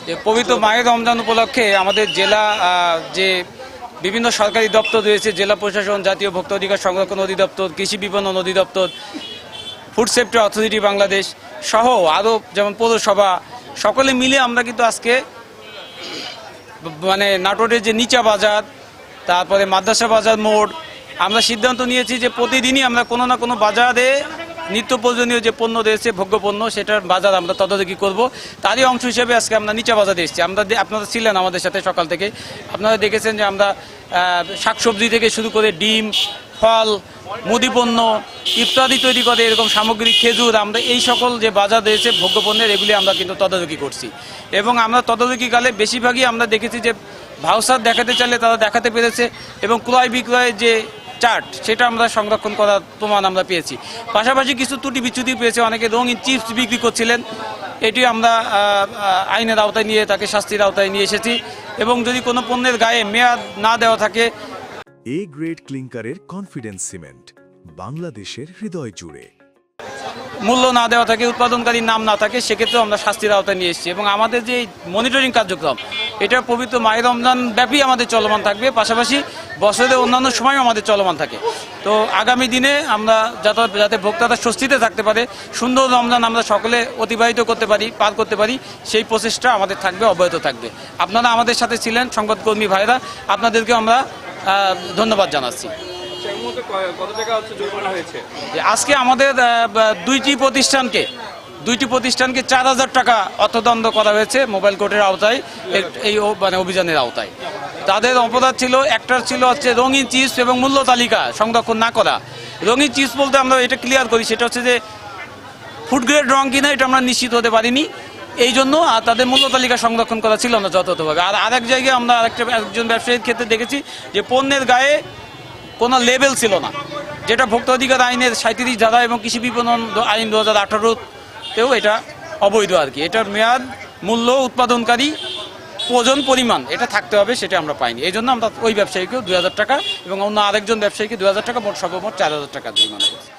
যে পবিত্র মায়ের রমজান উপলক্ষে আমাদের জেলা যে বিভিন্ন সরকারি দপ্তর রয়েছে, জেলা প্রশাসন, জাতীয় ভোক্তা অধিকার সংরক্ষণ অধিদপ্তর, কৃষি বিপণন অধিদপ্তর, ফুড সেফটি অথরিটি বাংলাদেশ সহ আরও যেমন পৌরসভা, সকলে মিলে আমরা কিন্তু আজকে মানে নাটোরের যে নিচা বাজার, তারপরে মাদ্রাসা বাজার মোড়, আমরা সিদ্ধান্ত নিয়েছি যে প্রতিদিনই আমরা কোনো না কোনো বাজারে নিত্য প্রয়োজনীয় যে পণ্য রয়েছে, ভোগ্যপণ্য, সেটার বাজার আমরা তদারকি করব। তারই অংশ হিসেবে আজকে আমরা নিচা বাজারে এসেছি। আপনারা ছিলেন আমাদের সাথে সকাল থেকে, আপনারা দেখেছেন যে আমরা শাকসবজি থেকে শুরু করে ডিম, ফল, মুদিপণ্য ইত্যাদি তৈরি করে এরকম সামগ্রী, খেজুর, আমরা এই সকল যে বাজার রয়েছে ভোগ্যপণ্যের, এগুলি আমরা কিন্তু তদারকি করছি। এবং আমরা তদারকিকালে বেশিরভাগই আমরা দেখেছি যে ভাউচার দেখাতে চাইলে তারা দেখাতে পেরেছে, এবং ক্রয় বিক্রয়ের যে চার্ট সেটা আমরা সংরক্ষণ করার প্রমাণ আমরা পেয়েছি। পাশাপাশি কিছু ত্রুটি বিচ্যুতি পেয়েছে, অনেকে রঙিন চিপস বিক্রি করছিলেন, এটি আমরা আইনের আওতায় নিয়ে তাকে শাস্তির আওতায় নিয়ে এসেছি। এবং যদি কোনো পণ্যের গায়ে মেয়াদ না দেওয়া থাকে, এ গ্রেড ক্লিংকারের কনফিডেন্স সিমেন্ট বাংলাদেশের হৃদয় জুড়ে, মূল্য না দেওয়া থাকে, উৎপাদনকারীর নাম না থাকে, সেক্ষেত্রেও আমরা শাস্তির আওতায় নিয়ে এসেছি। এবং আমাদের যে মনিটরিং কার্যক্রম, এটা পবিত্র মাহে রমজান ব্যাপী আমাদের চলমান থাকবে, পাশাপাশি বছরের অন্যান্য সময়ও আমাদের চলমান থাকে। তো আগামী দিনে আমরা যাতে ভোক্তারা স্বস্তিতে থাকতে পারে, সুন্দর রমজান আমরা সকলে অতিবাহিত করতে পারি, পার করতে পারি, সেই প্রচেষ্টা আমাদের থাকবে, অব্যাহত থাকবে। আপনারা আমাদের সাথে ছিলেন, সংবাদকর্মী ভাইরা, আপনাদেরকে আমরা ধন্যবাদ জানাচ্ছি। আজকে আমাদের দুইটি প্রতিষ্ঠানকে 4,000 টাকা অর্থদণ্ড করা হয়েছে মোবাইল কোর্টের আওতায়, এই মানে অভিযানের আওতায়। তাদের অপরাধ ছিল, একটার ছিল হচ্ছে রঙিন চিপস এবং মূল্য তালিকা সংরক্ষণ না করা। রঙিন চিপস বলতে আমরা এটা ক্লিয়ার করি, সেটা হচ্ছে যে ফুড গ্রেড রং কিনা এটা আমরা নিশ্চিত হতে পারিনি, এই জন্য তাদের মূল্য তালিকা সংরক্ষণ করা ছিল না যথাযথভাবে। আর আরেক জায়গায় আমরা একজন ব্যবসায়ীর ক্ষেত্রে দেখেছি যে পণ্যের গায়ে কোনো লেবেল ছিল না, যেটা ভোক্তা অধিকার আইনের 37 ধারা এবং কৃষি বিপণন আইন 2018-তেও এটা অবৈধ আর কি। এটার মেয়াদ, মূল্য, উৎপাদনকারী, ওজন, পরিমাণ এটা থাকতে হবে, সেটা আমরা পাইনি। এই জন্য আমরা ওই ব্যবসায়ীকেও 2,000 টাকা এবং অন্য আরেকজন ব্যবসায়ীকে 2,000 টাকা, মোট সর্বমোট 4,000 টাকা জরিমানা করছি।